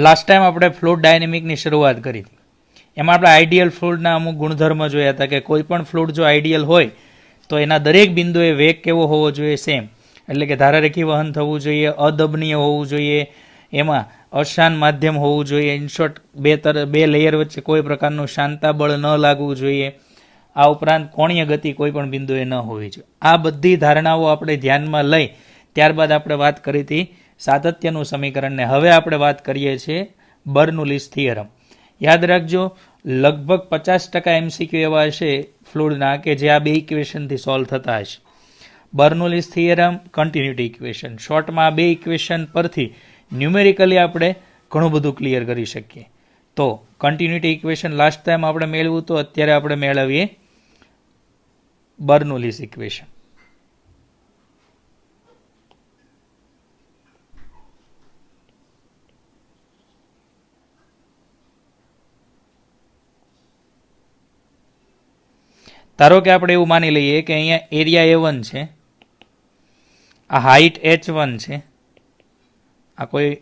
Last time આપણે fluid ડાયનેમિકની શરૂઆત કરી હતી. એમાં આપણે આઈડિયલ ફ્લુઇડના અમુક ગુણધર્મ જોયા હતા કે કોઈ પણ ફ્લુઇડ જો આઈડિયલ હોય તો એના દરેક બિંદુએ વેગ કેવો હોવો જોઈએ? સેમ. એટલે કે ધારારેખી વહન થવું જોઈએ, અદબનીય હોવું જોઈએ, એમાં અશાન માધ્યમ હોવું જોઈએ, ઇનશોર્ટ બે લેયર વચ્ચે કોઈ પ્રકારનું શાંતા બળ ન લાગવું જોઈએ. આ ઉપરાંત કોણીય ગતિ કોઈ પણ બિંદુએ ન હોવી જોઈએ. આ બધી ધારણાઓ આપણે ધ્યાનમાં લઈ ત્યારબાદ આપણે વાત કરી હતી સાતત્યનું સમીકરણને. હવે આપણે વાત કરીએ છીએ બર્નોલીસ થિયરમ. યાદ રાખજો, લગભગ 50% MCQ એવા હશે ફ્લુઇડના કે જે આ બે ઇક્વેશનથી સોલ્વ થતા હશે. બર્નોલીસ થિયરમ, કન્ટિન્યુટી ઇક્વેશન. શોર્ટમાં આ બે ઇક્વેશન પરથી ન્યુમેરિકલી આપણે ઘણું બધું ક્લિયર કરી શકીએ. તો કન્ટિન્યુટી ઇક્વેશન લાસ્ટ ટાઈમ આપણે મેળવ્યું તો અત્યારે આપણે મેળવીએ બર્નોલીસ ઇક્વેશન. ધારો કે આપણે એવું માની લઈએ કે અહીંયા એરિયા A1 છે, આ હાઇટ H1 છે, આ કોઈ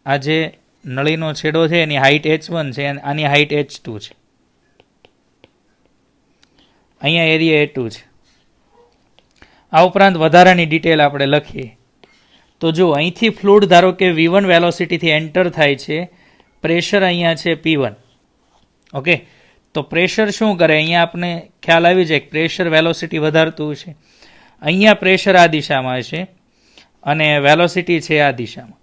આ જે નળીનો છેડો છે એની હાઇટ H1 છે અને આની હાઇટ H2 છે. અહીંયા એરિયા A2 છે. આ ઉપરાંત વધારાની ડિટેલ આપણે લખીએ તો જો અહીંથી ફ્લુઇડ ધારો કે V1 વેલોસિટીથી એન્ટર થાય છે, પ્રેશર અહીંયા છે P1. ઓકે, તો પ્રેશર શું કરે? અહીંયા આપણે ખ્યાલ આવી જાય કે પ્રેશર વેલોસિટી વધારતું છે. અહીંયા પ્રેશર આ દિશામાં છે અને વેલોસિટી છે આ દિશામાં.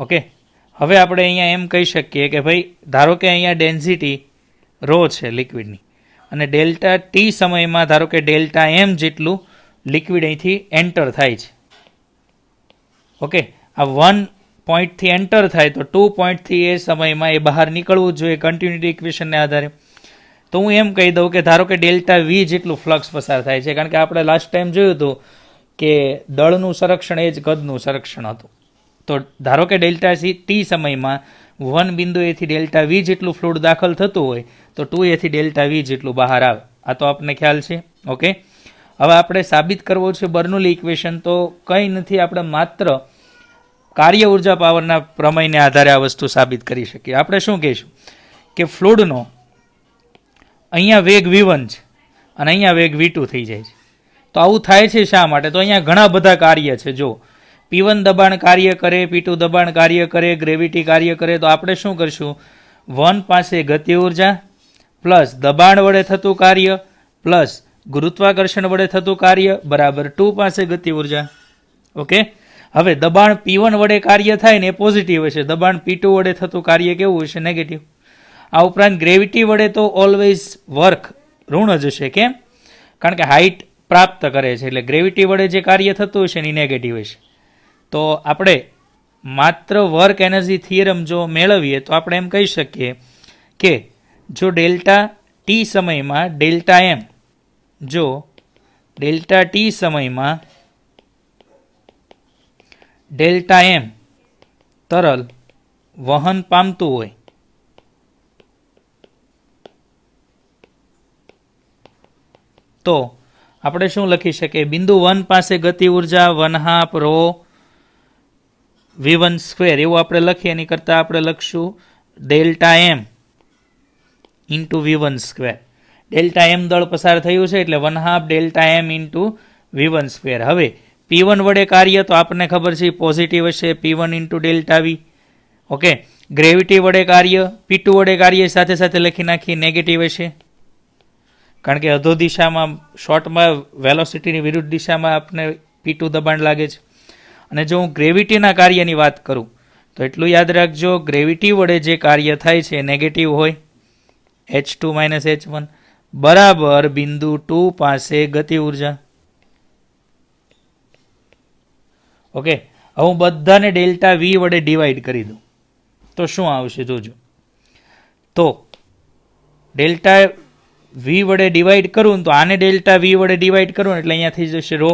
ઓકે, હવે આપણે અહીંયા એમ કહી શકીએ કે ભાઈ ધારો કે અહીંયા ડેન્સિટી રો છે લિક્વિડની અને ડેલ્ટા ટી સમયમાં ધારો કે ડેલ્ટા એમ જેટલું લિક્વિડ અહીંથી એન્ટર થાય છે. ઓકે, આ 1 પોઈન્ટથી એન્ટર થાય તો 2 પોઈન્ટથી એ સમયમાં એ બહાર નીકળવું જ જોઈએ કન્ટિન્યુટી ઇક્વેશનને આધારે. તો હું એમ કહી દઉં કે ધારો કે ડેલ્ટા વી જેટલું ફ્લક્સ પસાર થાય છે, કારણ કે આપણે લાસ્ટ ટાઈમ જોયું હતું કે દળનું સંરક્ષણ એ જ કદનું સંરક્ષણ હતું. તો ધારો કે ડેલ્ટા ટી સમયમાં 1 બિંદુએથી ડેલ્ટા વી જેટલું ફ્લુઇડ દાખલ થતું હોય તો 2એથી ડેલ્ટા વી જેટલું બહાર આવે. આ તો આપણને ખ્યાલ છે. ઓકે, હવે આપણે સાબિત કરવો છે બર્નોલી ઇક્વેશન. તો કંઈ નથી, આપણે માત્ર કાર્ય ઉર્જા પાવરના પ્રમેયને આધારે આ વસ્તુ સાબિત કરી શકીએ. આપણે શું કહીશું કે ફ્લુઇડનો અહીંયા વેગ V1 છે અને અહીંયા વેગ V2 થઈ જાય છે. તો આવું થાય છે શા માટે? તો અહીંયા ઘણા બધા કાર્ય છે. જો P1 દબાણ કાર્ય કરે, P2 દબાણ કાર્ય કરે, ગ્રેવિટી કાર્ય કરે, તો આપણે શું કરશું? 1 પાસે ગતિ ઉર્જા પ્લસ દબાણ વડે થતું કાર્ય પ્લસ ગુરુત્વાકર્ષણ વડે થતું કાર્ય બરાબર 2 પાસે ગતિ ઉર્જા. ઓકે, હવે દબાણ P1 વડે કાર્ય થાય ને એ પોઝિટિવ હશે, દબાણ P2 વડે થતું કાર્ય કેવું હશે? નેગેટિવ. આ ઉપરાંત ગ્રેવિટી વડે તો ઓલવેઝ વર્ક ઋણ જ હશે. કેમ? કારણ કે હાઇટ પ્રાપ્ત કરે છે, એટલે ગ્રેવિટી વડે જે કાર્ય થતું હશે એની નેગેટિવ હશે. તો આપણે માત્ર વર્ક એનર્જી થિયરમ જો મેળવીએ તો આપણે એમ કહી શકીએ કે જો ડેલ્ટા ટી સમયમાં ડેલ્ટા એમ, જો ડેલ્ટા ટી સમયમાં ડેલ્ટા એમ તરલ વહન પામતું હોય તો આપણે શું લખી શકીએ? બિંદુ 1 પાસે ગતિ ઉર્જા 1/2 ρ V1 સ્ક્વેર એવું આપણે લખીએ. એની કરતાં આપણે લખશું delta M into V1 square. Delta M દળ પસાર થયું છે એટલે 1/2 delta M into V1 square. હવે P1 વડે કાર્ય તો આપણને ખબર છે પોઝિટિવ હશે, P1 into delta V. Okay, gravity વડે કાર્ય P2 વડે કાર્ય સાથે સાથે લખી નાખી નેગેટિવ હશે, કારણ કે અધો દિશામાં શોર્ટમાં વેલોસિટીની વિરુદ્ધ દિશામાં આપણે P2 દબાણ લાગે છે. અને જો હું ગ્રેવિટીના કાર્યની વાત કરું તો એટલું યાદ રાખજો, ગ્રેવિટી વડે જે કાર્ય થાય છે નેગેટિવ હોય, H2 - H1 બરાબર બિંદુ 2 પાસે ગતિ ઉર્જા. ઓકે, હવે હું બધાને ડેલ્ટા વી વડે ડિવાઈડ કરી દઉં તો શું આવશે જોજો. તો ડેલ્ટા વી વડે ડિવાઈડ કરું તો આને ડેલ્ટા વી વડે ડિવાઈડ કરું એટલે અહીંયા થઈ જશે ρ,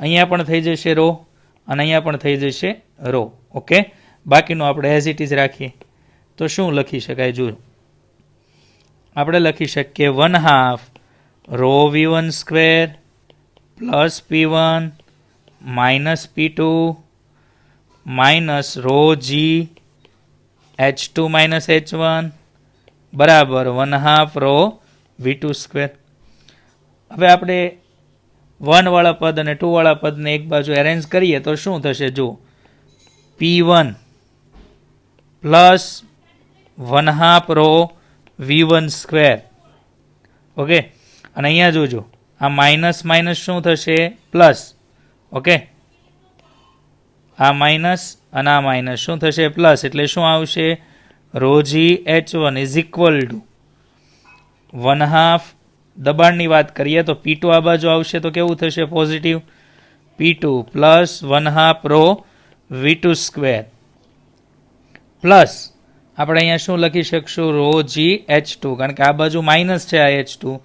અહીંયા પણ થઈ જશે ρ અને અહીંયા પણ થઈ જશે ρ. ઓકે, બાકીનું આપણે એઝ ઇટ ઇઝ રાખીએ તો શું લખી શકાય? જો આપણે લખી શકીએ 1/2 ρ V1 square plus P1 minus P2 minus rho g H2 minus H1 બરાબર 1/2 રો V2 સ્ક્વેર. હવે આપણે 1 વાળા પદ અને 2 વાળા પદને એક બાજુ એરેન્જ કરીએ તો શું થશે? જો P1 plus 1/2 rho V1 square. Okay, અને અહીંયા જોજો આ માઇનસ માઇનસ શું થશે? પ્લસ. ઓકે, આ માઇનસ અને આ માઇનસ શું થશે? પ્લસ. એટલે શું આવશે? રોજી H1 ઇઝ ઇક્વલ ટુ 1/2. દબાણની વાત કરીએ તો P2 આ બાજુ આવશે તો કેવું થશે? Positive. P2 plus 1/2 rho V2 square plus આપણે અહીંયા શું લખી શકશું? રો જી H2, કારણ કે આ બાજુ માઇનસ છે આ H2,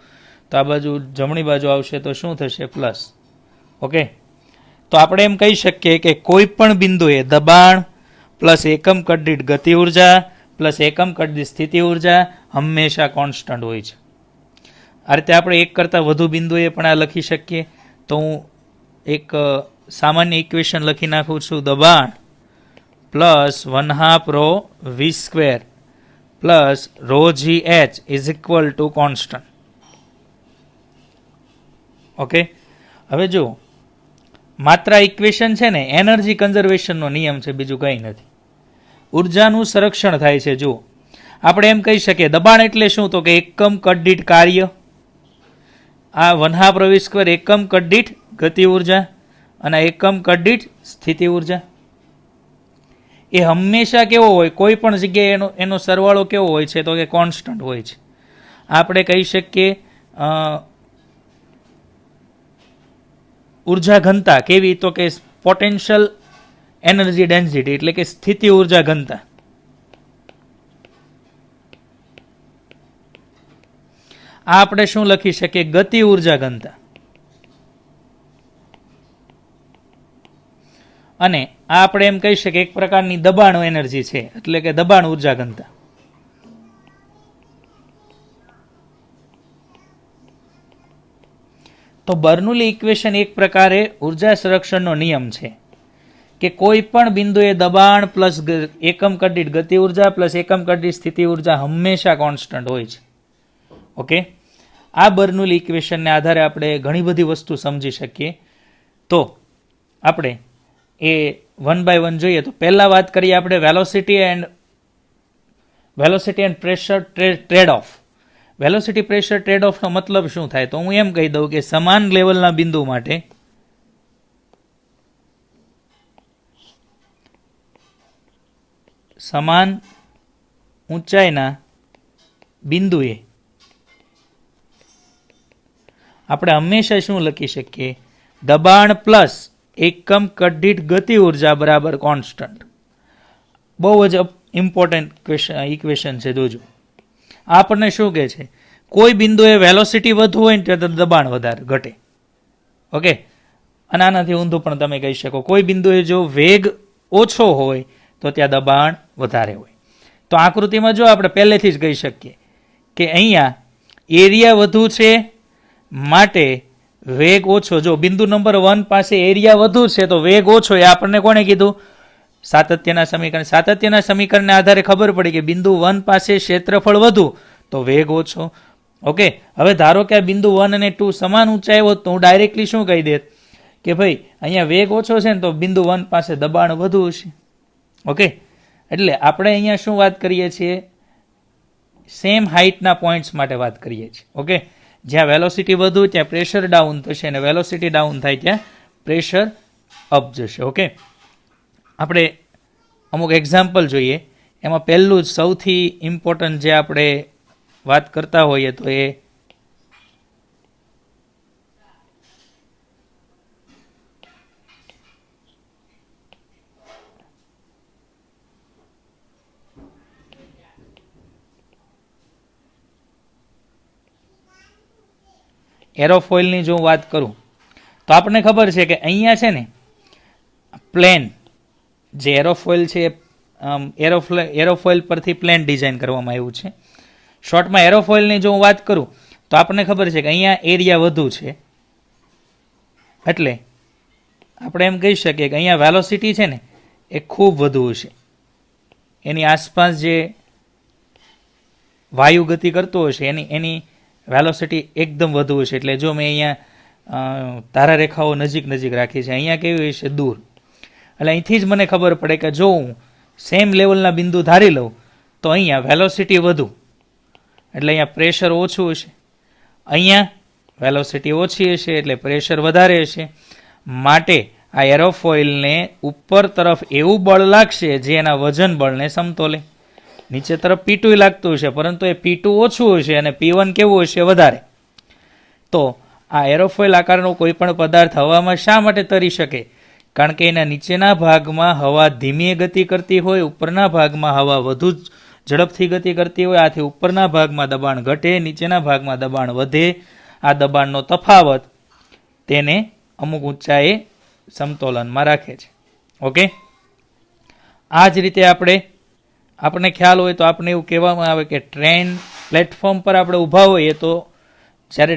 તો આ બાજુ જમણી બાજુ આવશે તો શું થશે? પ્લસ. ઓકે, તો આપણે એમ કહી શકીએ કે કોઈ પણ બિંદુએ દબાણ પ્લસ એકમ કદ દીઠ ગતિ ઉર્જા પ્લસ એકમ કદ દીઠ સ્થિતિ ઉર્જા હંમેશા કોન્સ્ટન્ટ હોય છે. આ રીતે આપણે એક કરતાં વધુ બિંદુએ પણ આ લખી શકીએ. તો હું એક સામાન્ય ઇક્વેશન લખી નાખું છું. દબાણ plus 1/2 rho V square plus rho g H is equal to constant. Okay, હવે જો માત્ર ઇક્વેશન છે ને એનર્જી કન્ઝર્વેશનનો નિયમ છે, બીજું કંઈ નથી. ઉર્જાનું સંરક્ષણ થાય છે. જો આપણે એમ કહી શકીએ દબાણ એટલે શું? તો કે એકમ કદ દીઠ કાર્ય. આ 1/2 રો V સ્ક્વેર એકમ કદ દીઠ ગતિ ઉર્જા અને એકમ કદ દીઠ સ્થિતિ ઉર્જા એ હંમેશા કેવો હોય? કોઈ પણ જગ્યાએ એનો સરવાળો કેવો હોય છે? તો કે કોન્સ્ટન્ટ હોય છે. આપણે કહી શકીએ ઉર્જા ઘનતા કેવી? તો કે પોટેન્શિયલ એનર્જી ડેન્સિટી, એટલે કે સ્થિતિ ઉર્જા ઘનતા. આ આપણે શું લખી શકીએ? ગતિ ઉર્જા ઘનતા. અને આ આપણે એમ કહી શકીએ એક પ્રકારની દબાણ એનર્જી છે, એટલે કે દબાણ ઉર્જા ઘનતા. તો બર્નોલી ઇક્વેશન એક પ્રકારે ઉર્જા સંરક્ષણનો નિયમ છે કે કોઈ પણ બિંદુએ દબાણ પ્લસ એકમ કદ દીઠ ગતિ ઉર્જા પ્લસ એકમ કદ દીઠ સ્થિતિ ઉર્જા હંમેશા કોન્સ્ટન્ટ હોય છે. ઓકે, આ બર્નોલી ઇક્વેશનને આધારે આપણે ઘણી બધી વસ્તુ સમજી શકીએ. તો આપણે એ વન બાય વન જોઈએ. તો પહેલા વાત કરીએ આપણે velocity and pressure trade off. Velocity pressure trade ઓફનો મતલબ શું થાય? તો હું એમ કહી દઉં કે સમાન લેવલના બિંદુ માટે સમાન ઊંચાઈના બિંદુએ આપણે હંમેશા શું લખી શકીએ? દબાણ પ્લસ એકમ કદ દીઠ ગતિ ઉર્જા બરાબર કોન્સ્ટન્ટ. બહુ જ ઇમ્પોર્ટન્ટ ઇક્વેશન છે. જોજો આપણને શું કહે છે? કોઈ બિંદુએ વેલોસિટી વધુ હોય ને ત્યાં દબાણ વધારે ઘટે. ઓકે, અને આનાથી ઊંધું પણ તમે કહી શકો કોઈ બિંદુએ જો વેગ ઓછો હોય તો ત્યાં દબાણ વધારે હોય. તો આકૃતિમાં જો આપણે પહેલેથી જ કહી શકીએ કે અહીંયા એરિયા વધુ છે માટે વેગ ઓછો. જો બિંદુ નંબર 1 પાસે એરિયા વધુ છે તો વેગ ઓછો. એ આપણને કોણે કીધું? સાતત્યના સમીકરણ. સાતત્યના સમીકરણને આધારે ખબર પડી કે બિંદુ 1 પાસે ક્ષેત્રફળ વધુ તો વેગ ઓછો. ઓકે, હવે ધારો કે આ બિંદુ 1 અને 2 સમાન ઊંચાઈ હોત તો હું ડાયરેક્ટલી શું કહી દેત કે ભાઈ અહીંયા વેગ ઓછો છે ને તો બિંદુ 1 પાસે દબાણ વધુ હશે. ઓકે, એટલે આપણે અહીંયા શું વાત કરીએ છીએ? સેમ હાઇટના પોઈન્ટ્સ માટે વાત કરીએ છીએ. ઓકે, જ્યાં વેલોસિટી વધુ ત્યાં પ્રેશર ડાઉન થશે અને વેલોસિટી ડાઉન થાય ત્યાં પ્રેશર અપ જશે. ઓકે, આપણે અમુક એક્ઝામ્પલ જોઈએ. એમાં પહેલું જ સૌથી ઇમ્પોર્ટન્ટ જે આપણે વાત કરતા હોઈએ તો એ એરોફોઇલની જો વાત કરું તો આપણને ખબર છે કે અહીંયા છે ને પ્લેન જે એરોફોઇલ છે એરોફોઇલ પરથી પ્લેન ડિઝાઇન કરવામાં આવ્યું છે. શોર્ટમાં એરોફોઇલની જો હું વાત કરું તો આપણને ખબર છે કે અહીંયા એરિયા વધુ છે એટલે આપણે એમ કહી શકીએ કે અહીંયા વેલોસિટી છે ને એ ખૂબ વધુ હશે. એની આસપાસ જે વાયુ ગતિ કરતો હશે એની વેલોસિટી એકદમ વધુ હશે. એટલે જો મેં અહીંયા તારા રેખાઓ નજીક નજીક રાખી છે, અહીંયા કેવી હશે? દૂર. એટલે અહીંથી જ મને ખબર પડે કે જો હું સેમ લેવલના બિંદુ ધારી લઉં તો અહીંયા વેલોસિટી વધુ, એટલે અહીંયા પ્રેશર ઓછું હશે. અહીંયા વેલોસિટી ઓછી હશે એટલે પ્રેશર વધારે હશે. માટે આ એરોફોઇલને ઉપર તરફ એવું બળ લાગશે જે એના વજન બળને સમતોલે. નીચે તરફ P2 લાગતું હશે, પરંતુ એ P2 ઓછું હશે અને P1 કેવું હશે? વધારે. તો આ એરોફોઇલ આકારનો કોઈ પણ પદાર્થ હવામાં શા માટે તરી શકે? કારણ કે એના નીચેના ભાગમાં હવા ધીમી ગતિ કરતી હોય, ઉપરના ભાગમાં હવા વધુ ઝડપથી ગતિ કરતી હોય. આથી ઉપરના ભાગમાં દબાણ ઘટે, નીચેના ભાગમાં દબાણ વધે. આ દબાણનો તફાવત તેને અમુક ઊંચાઈએ સમતોલનમાં રાખે છે. ઓકે, આ જ રીતે આપણને ખ્યાલ હોય તો આપણે એવું કહેવામાં આવે કે ટ્રેન પ્લેટફોર્મ પર આપણે ઊભા હોઈએ તો જ્યારે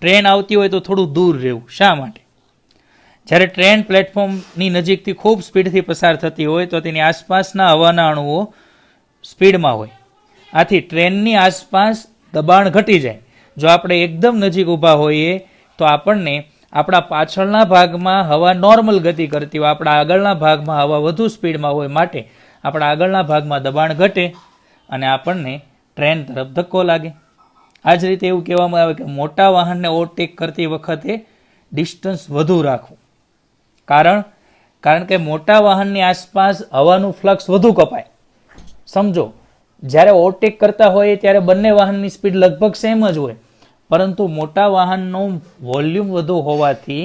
ટ્રેન આવતી હોય તો થોડું દૂર રહેવું. શા માટે? જ્યારે ટ્રેન પ્લેટફોર્મની નજીકથી ખૂબ સ્પીડથી પસાર થતી હોય તો તેની આસપાસના હવાના અણુઓ સ્પીડમાં હોય. આથી ટ્રેનની આસપાસ દબાણ ઘટી જાય. જો આપણે એકદમ નજીક ઊભા હોઈએ તો આપણને આપણા પાછળના ભાગમાં હવા નોર્મલ ગતિ કરતી હોય, આપણા આગળના ભાગમાં હવા વધુ સ્પીડમાં હોય. માટે આપણા આગળના ભાગમાં દબાણ ઘટે અને આપણને ટ્રેન તરફ ધક્કો લાગે. આ જ રીતે એવું કહેવામાં આવે કે મોટા વાહનને ઓવરટેક કરતી વખતે ડિસ્ટન્સ વધુ રાખવું. કારણ કે મોટા વાહનની આસપાસ હવાનું ફ્લક્સ વધુ કપાય. સમજો, જ્યારે ઓવરટેક કરતા હોય ત્યારે બંને વાહનની સ્પીડ લગભગ સેમ જ હોય, પરંતુ મોટા વાહનનું વોલ્યુમ વધુ હોવાથી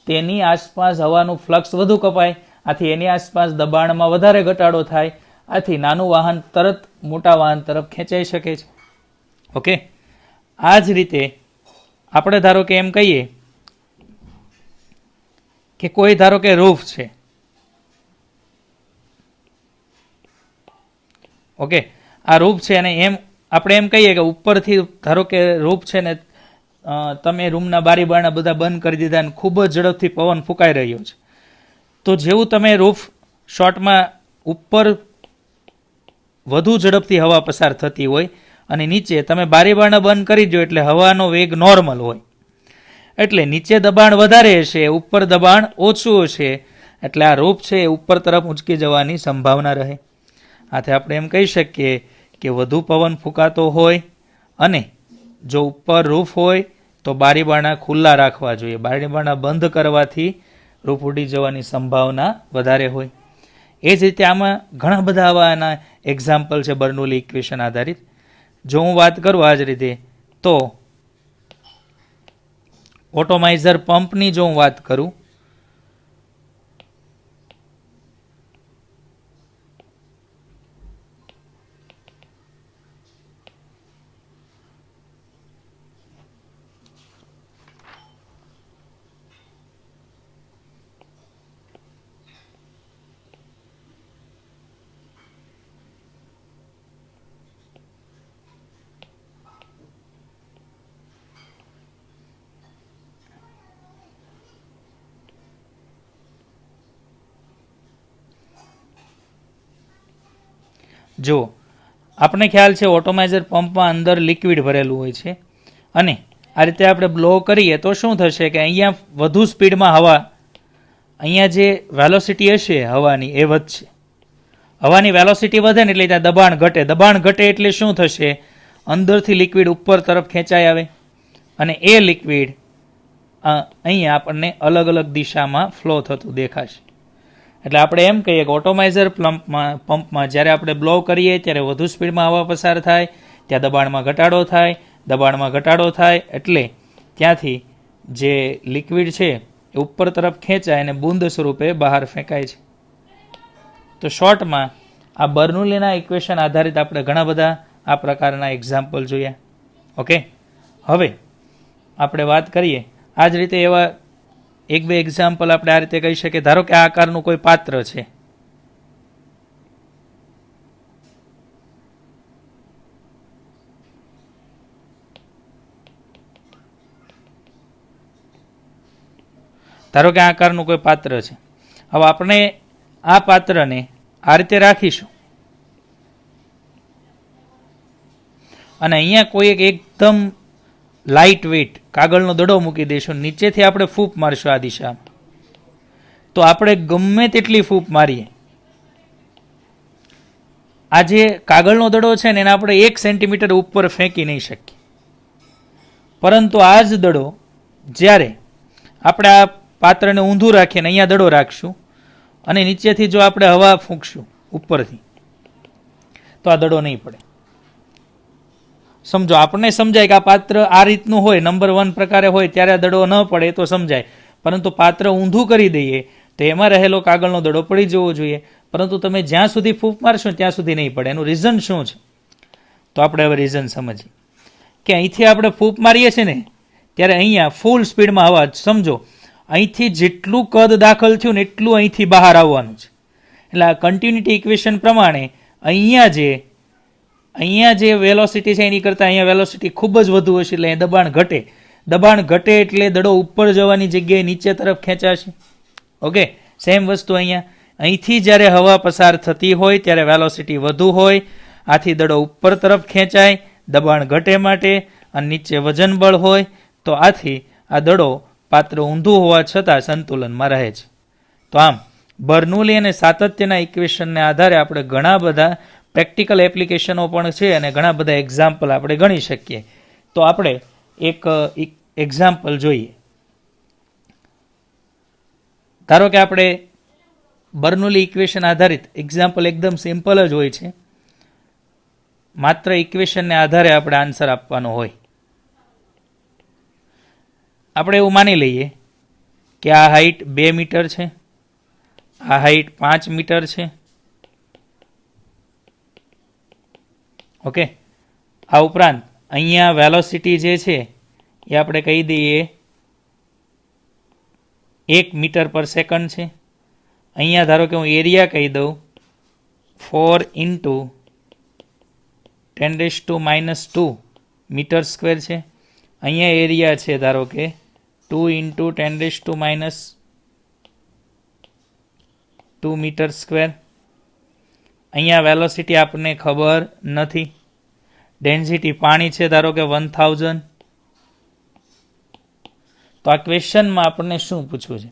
તેની આસપાસ હવાનું ફ્લક્સ વધુ કપાય. આથી એની આસપાસ દબાણમાં વધારે ઘટાડો થાય. આથી નાનું વાહન તરત મોટા વાહન તરફ ખેંચાઈ શકે છે. ઓકે, આ જ રીતે આપણે ધારો કે એમ કહીએ કે કોઈ ધારો કે રૂફ છે. ઓકે, આ રૂફ છે અને એમ આપણે એમ કહીએ કે ઉપરથી ધારો કે રૂફ છે ને તમે રૂમના બારી બારણા બધા બંધ કરી દીધા અને ખૂબ જ ઝડપથી પવન ફૂંકાઈ રહ્યો છે. તો જેવું તમે રૂફ શોર્ટમાં ઉપર વધુ ઝડપથી હવા પસાર થતી હોય અને નીચે તમે બારી બારણા બંધ કરી દો એટલે હવાનો વેગ નોર્મલ હોય. એટલે નીચે દબાણ વધારે હશે, ઉપર દબાણ ઓછું હશે. એટલે આ રૂફ છે એ ઉપર તરફ ઊંચકી જવાની સંભાવના રહે. આથી આપણે એમ કહી શકીએ કે વધુ પવન ફૂંકાતો હોય અને જો ઉપર રૂફ હોય તો બારી બારણા ખુલ્લા રાખવા જોઈએ. બારી બારણા બંધ કરવાથી રૂફ ઉડી જવાની સંભાવના વધારે હોય. એ જ રીતે આમાં ઘણા બધા આવાના એક્ઝામ્પલ છે બર્નોલી ઇક્વેશન આધારિત. જો હું વાત કરું આ જ રીતે તો ઓટોમાઇઝર પંપની જો હું વાત કરું જો આપણે ખ્યાલ છે ઓટોમાઇઝર પંપમાં અંદર લિક્વિડ ભરેલું હોય છે અને આ રીતે આપણે બ્લો કરીએ તો શું થશે કે અહીંયા વધુ સ્પીડમાં હવા, અહીંયા જે વેલોસિટી હશે હવાની એ વધશે. હવાની વેલોસિટી વધે ને એટલે ત્યાં દબાણ ઘટે. દબાણ ઘટે એટલે શું થશે? અંદરથી લિક્વિડ ઉપર તરફ ખેંચાઈ આવે અને એ લિક્વિડ અહીંયા આપણને અલગ અલગ દિશામાં ફ્લો થતું દેખાશે. એટલે આપણે એમ કહીએ કે ઓટોમાઇઝર પંપમાં જ્યારે આપણે બ્લો કરીએ ત્યારે વધુ સ્પીડમાં હવા પસાર થાય, ત્યાં દબાણમાં ઘટાડો થાય. દબાણમાં ઘટાડો થાય એટલે ત્યાંથી જે લિક્વિડ છે એ ઉપર તરફ ખેંચાય અને બૂંદ સ્વરૂપે બહાર ફેંકાય છે. તો શોર્ટમાં આ બર્નોલીના ઇક્વેશન આધારિત આપણે ઘણા બધા આ પ્રકારના એક્ઝામ્પલ જોયા. ઓકે, હવે આપણે વાત કરીએ આ જ રીતે એવા એક બે એક્ઝામ્પલ આપણે આ રીતે કહી શકીએ. ધારો કે આ આકારનું કોઈ પાત્ર છે. ધારો કે આ આકારનું કોઈ પાત્ર છે. હવે આપણે આ પાત્રને આ રીતે રાખીશું અને અહીંયા કોઈ એકદમ લાઇટ વેઇટ કાગળનો દડો મૂકી દઈશું, નીચેથી આપણે ફૂંક મારશું આ દિશામાં, તો આપણે ગમે તેટલી ફૂંક મારીએ, આ જે કાગળનો દડો છે ને એને આપણે 1 સેન્ટીમીટર ઉપર ફેંકી નહીં શકીએ. પરંતુ આ જ દડો જ્યારે આપણે આ પાત્રને ઊંધું રાખીને અહીંયા દડો રાખશું અને નીચેથી જો આપણે હવા ફૂંકશું ઉપરથી, તો આ દડો નહીં પડે. સમજો, આપણને સમજાય કે આ પાત્ર આ રીતનું હોય, નંબર 1 પ્રકારે હોય ત્યારે આ દડો ન પડે તો સમજાય. પરંતુ પાત્ર ઊંધું કરી દઈએ તો એમાં રહેલો કાગળનો દડો પડી જવો જોઈએ. પરંતુ તમે જ્યાં સુધી ફૂંક મારશો ત્યાં સુધી નહીં પડે. એનું રીઝન શું છે? તો આપણે હવે રીઝન સમજીએ કે અહીંથી આપણે ફૂંક મારીએ છીએ ને ત્યારે અહીંયા ફૂલ સ્પીડમાં હવા, સમજો અહીંથી જેટલું કદ દાખલ થયું ને એટલું અહીંથી બહાર આવવાનું છે. એટલે આ કન્ટિન્યુટી ઇક્વેશન પ્રમાણે અહીંયા જે વેલોસિટી છે એની કરતાં અહીંયા વેલોસિટી ખૂબ જ વધુ હશે, એટલે દબાણ ઘટે. દબાણ ઘટે એટલે દડો ઉપર જવાની જગ્યાએ નીચે તરફ ખેંચાશે. ઓકે, સેમ વસ્તુ અહીંથી જ્યારે હવા પસાર થતી હોય ત્યારે વેલોસિટી વધુ હોય, આથી દડો ઉપર તરફ ખેંચાય દબાણ ઘટે માટે, અને નીચે વજન બળ હોય તો આથી આ દડો પાત્ર ઊંધું હોવા છતાં સંતુલનમાં રહે છે. તો આમ બર્નૌલી અને સાતત્યના ઇક્વેશનને આધારે આપણે ઘણા બધા પ્રેક્ટિકલ એપ્લિકેશનો પણ છે અને ઘણા બધા એક્ઝામ્પલ આપણે ગણી શકીએ. તો આપણે એક એક્ઝામ્પલ જોઈએ. ધારો કે આપણે બર્નૌલી ઇક્વેશન આધારિત એક્ઝામ્પલ એકદમ સિમ્પલ જ હોય છે, માત્ર ઇક્વેશનને આધારે આપણે આન્સર આપવાનો હોય. આપણે એવું માની લઈએ કે આ હાઈટ 2 મીટર છે, આ હાઈટ 5 મીટર છે. ઓકે, આ ઉપરાંત અહીંયા વેલોસિટી જે છે એ આપણે કહી દઈએ 1 મીટર પર સેકન્ડ છે. અહીંયા ધારો કે હું એરિયા કહી દઉં 4 × 10⁻² મીટર સ્ક્વેર છે. અહીંયા એરિયા છે ધારો કે 2 × 10⁻² મીટર સ્ક્વેર. અહીંયા વેલોસિટી આપણને ખબર નથી. ડેન્સિટી પાણી છે ધારો કે 1000. તો આ ક્વેશ્ચનમાં આપણને શું પૂછવું છે?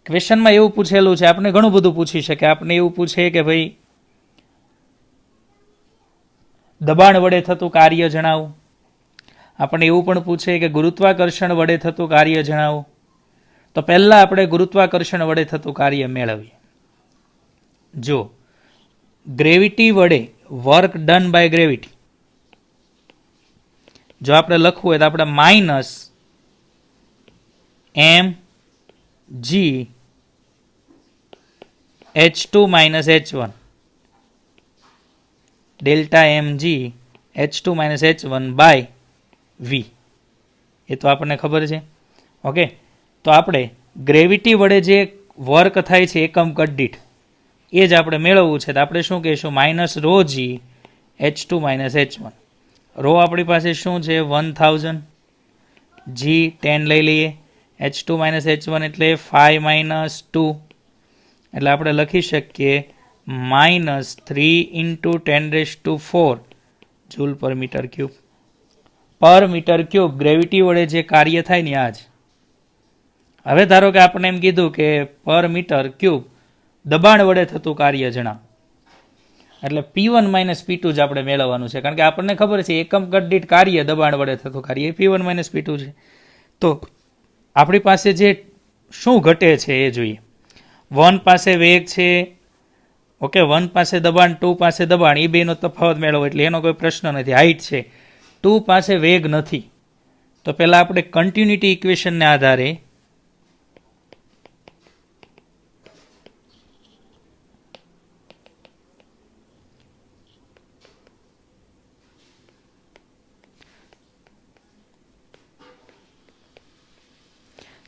ક્વેશ્ચનમાં એવું પૂછેલું છે, આપણે ઘણું બધું પૂછી શકે. આપણે એવું પૂછે કે ભાઈ દબાણ વડે થતું કાર્ય જણાવો. આપણે એવું પણ પૂછે કે ગુરુત્વાકર્ષણ વડે થતું કાર્ય જણાવો. તો પહેલા આપણે ગુરુત્વાકર્ષણ વડે થતું કાર્ય મેળવીએ. જો ગ્રેવિટી વડે વર્ક ડન બાય ગ્રેવિટી જો આપણે લખવું હોય તો આપણે -mg h2 - h1 delta mg h2 - h1 by v, એ તો આપણને ખબર છે. ઓકે, તો આપણે ગ્રેવિટી વડે જે વર્ક થાય છે એકમ કદ દીઠ એ જ આપણે મેળવવું છે. તો આપણે શું કહીશું? -ρg h2 - h1. રો આપણી પાસે શું છે? 1000. g 10 લઈ લઈએ. h2 - h1 એટલે 5 - 2, એટલે આપણે લખી શકીએ -3 × 10⁴ જૂલ પર મીટર ક્યુબ. પર મીટર ક્યુબ ગ્રેવિટી વડે જે કાર્ય થાય ને આ જ. હવે ધારો કે આપણે એમ કીધું કે પર મીટર ક્યુબ દબાણ વડે થતું કાર્ય જણાવ, એટલે P1 - P2 જ આપણે મેળવવાનું છે. કારણ કે આપણને ખબર છે એકમ કદ દીઠ કાર્ય દબાણ વડે થતું કાર્ય એ P1 - P2 છે. તો આપણી પાસે જે શું ઘટે છે એ જોઈએ. 1 પાસે વેગ છે, ઓકે, 1 પાસે દબાણ, 2 પાસે દબાણ, એ બેનો તફાવત મેળવો એટલે એનો કોઈ પ્રશ્ન નથી. હાઈટ છે, 2 પાસે વેગ નથી. તો પહેલાં આપણે કન્ટિન્યુટી ઇક્વેશનને આધારે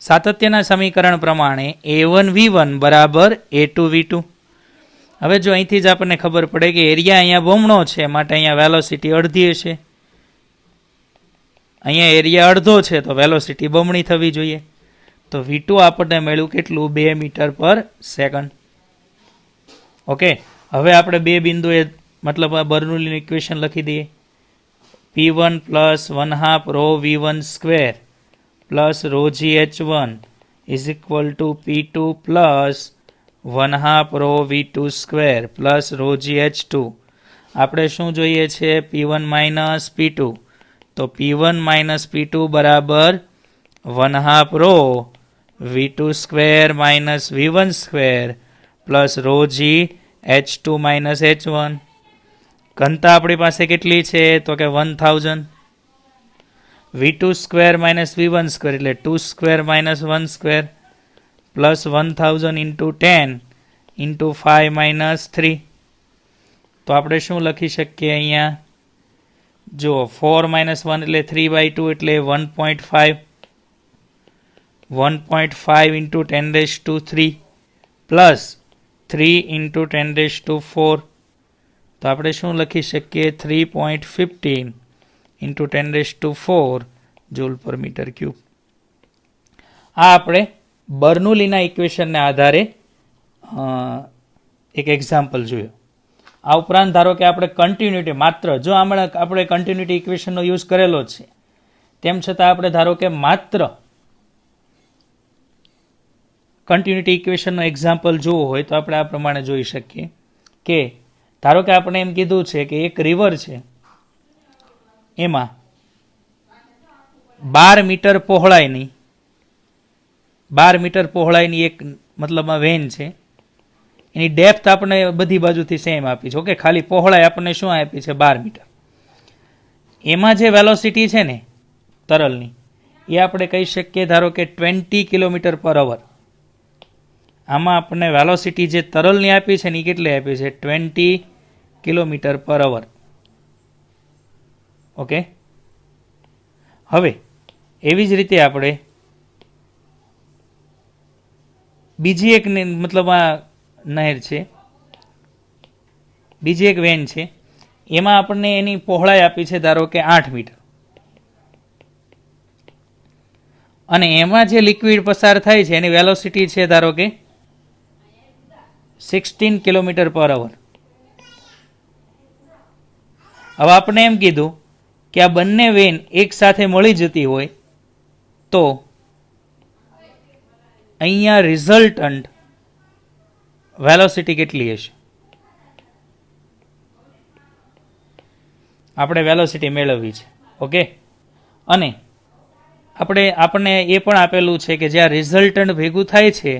સાતત્યના સમીકરણ પ્રમાણે a1v1 બરાબર a2v2. હવે જો અહીંથી જ આપણને ખબર પડે કે એરિયા અહીંયા બમણો છે, માટે અહીંયા વેલોસિટી અડધી હશે. અહીંયા એરિયા અડધો છે તો વેલોસિટી બમણી થવી જોઈએ. તો V2 આપણને મળ્યું કેટલું 2 મીટર પર સેકન્ડ. ઓકે, હવે આપણે બે બિંદુએ મતલબ આ બર્નોલીનું ઇક્વેશન લખી દઈએ. P1 plus 1/2 rho V1 square plus rho GH1 is equal to P2 plus 1/2 rho V2 square plus rho GH2. આપણે શું જોઈએ છે? P1 minus P2. તો P1 માઇનસ P2 બરાબર 1/2 rho V2 square minus V1 square plus rho GH2 minus H1. ઘનતા આપણી પાસે કેટલી છે? તો કે 1000. V2 square minus V1 square એટલે 2 square minus 1 square plus 1000 into 10 into 5 minus 3. તો આપણે શું લખી શકીએ અહીંયા? જો 4 માઇનસ 1 એટલે 3/2 એટલે 1.5. 1.5 ઇન્ટુ 10⁻³ પ્લસ 3 ઇન્ટુ 10⁴. તો આપણે શું લખી શકીએ? 3.15 ઇન્ટુ 10⁴ જૂલ પર મીટર ક્યુબ. આ આપણે બર્નોલીના ઇક્વેશનને આધારે એક એક્ઝામ્પલ જોયું. આ ઉપરાંત ધારો કે આપણે કન્ટિન્યુટી માત્ર જો હમણાં આપણે કન્ટિન્યુટી ઇક્વેશનનો યુઝ કરેલો જ છે, તેમ છતાં આપણે ધારો કે માત્ર કન્ટિન્યુટી ઇક્વેશનનો એક્ઝામ્પલ જોવો હોય તો આપણે આ પ્રમાણે જોઈ શકીએ કે ધારો કે આપણે એમ કીધું છે કે એક રિવર છે, એમાં 12 મીટર પહોળાઈની એક મતલબમાં વેન છે. એની ડેપ્થ આપણે બધી બાજુથી સેમ આપી છે. ઓકે, ખાલી પહોળાઈ આપણને શું આપી છે? 12 મીટર. એમાં જે વેલોસિટી છે ને તરલની, એ આપણે કહી શકીએ ધારો કે 20 કિલોમીટર પર અવર. આમાં આપણને વેલોસિટી જે તરલની આપી છે ને એ કેટલી આપી છે? 20 કિલોમીટર પર અવર. ઓકે, હવે એવી જ રીતે આપણે બીજી એક મતલબ આ નહેર છે, બીજી એક વેન છે, એમાં આપણને એની પહોળાઈ આપી છે ધારો કે 8 મીટર. અને એમાં જે લિક્વિડ પસાર થાય છે એની વેલોસિટી છે ધારો કે 16 કિલોમીટર પર અવર. હવે આપણે એમ કીધું કે આ બંને વેન એક સાથે મળી જતી હોય તો અહીંયા રિઝલ્ટન્ટ વેલોસિટી કેટલી હશે? આપણે વેલોસિટી મેળવવી છે. ઓકે, અને આપણને એ પણ આપેલું છે કે જે આ રિઝલ્ટન્ટ ભેગું થાય છે,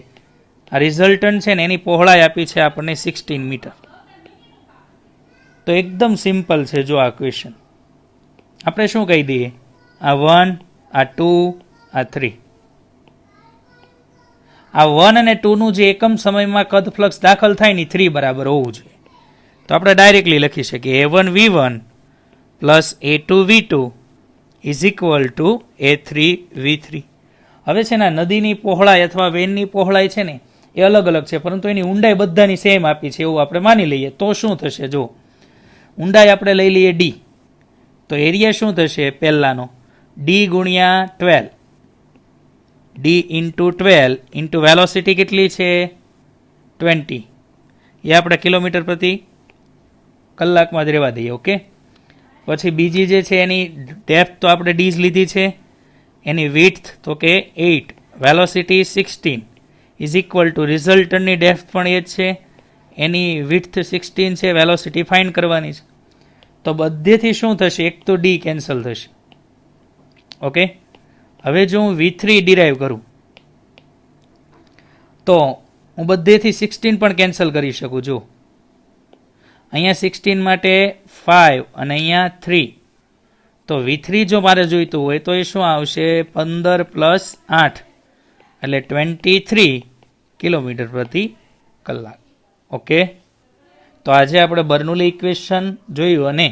આ રિઝલ્ટન્ટ છે ને એની પહોળાઈ આપી છે આપણને 16 મીટર. તો એકદમ સિમ્પલ છે. જો આ ક્વેશ્ચન આપણે શું કહી દઈએ? આ 1, આ 2, આ 3. આ 1 અને 2નું જે એકમ સમયમાં કદ ફ્લક્સ દાખલ થાય ને 3 બરાબર હોવું જોઈએ. તો આપણે ડાયરેક્ટલી લખી શકીએ A1 V1 plus A2 V2 is equal two A3 V3. હવે છે ને નદીની પહોળાઈ અથવા વેનની પહોળાઈ છે ને એ અલગ અલગ છે, પરંતુ એની ઊંડાઈ બધાની સેમ આપી છે એવું આપણે માની લઈએ. તો શું થશે? જો ઊંડાઈ આપણે લઈ લઈએ D, તો એરિયા શું થશે? પહેલાનો D ગુણ્યા 12, D ઇન્ટુ 12 ઇન્ટુ વેલોસિટી કેટલી છે? 20. એ આપણે કિલોમીટર પ્રતિ કલાકમાં જ રહેવા દઈએ. ઓકે, પછી બીજી જે છે એની ડેપ્થ તો આપણે D જ લીધી છે, એની વિડ્થ તો કે 8, વેલોસિટી 16 ઇઝ ઇક્વલ ટુ રિઝલ્ટની ડેપ્થ પણ એ જ છે, એની વિડ્થ 16 છે, વેલોસિટી ફાઇન્ડ કરવાની છે. તો બધેથી શું થશે? એક તો D કેન્સલ થશે. ઓકે, હવે જો હું V3 ડિરાઈવ કરું તો હું બધેથી 16 પણ કેન્સલ કરી શકું. જો અહીંયા 16 માટે 5 અને અહીંયા 3, તો V3 જો મારે જોઈતું હોય તો એ શું આવશે? 15 પ્લસ 8 એટલે 23 કિલોમીટર પ્રતિ કલાક. ઓકે, તો આજે આપણે બર્નોલી ઇક્વેશન જોયું અને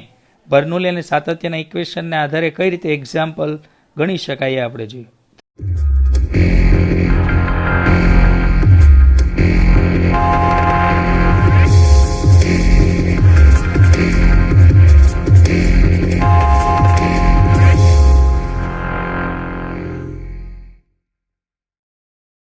બર્નોલી અને સાતત્યના ઇક્વેશનને આધારે કઈ રીતે એક્ઝામ્પલ ગણી શકાય આપણે જોયું.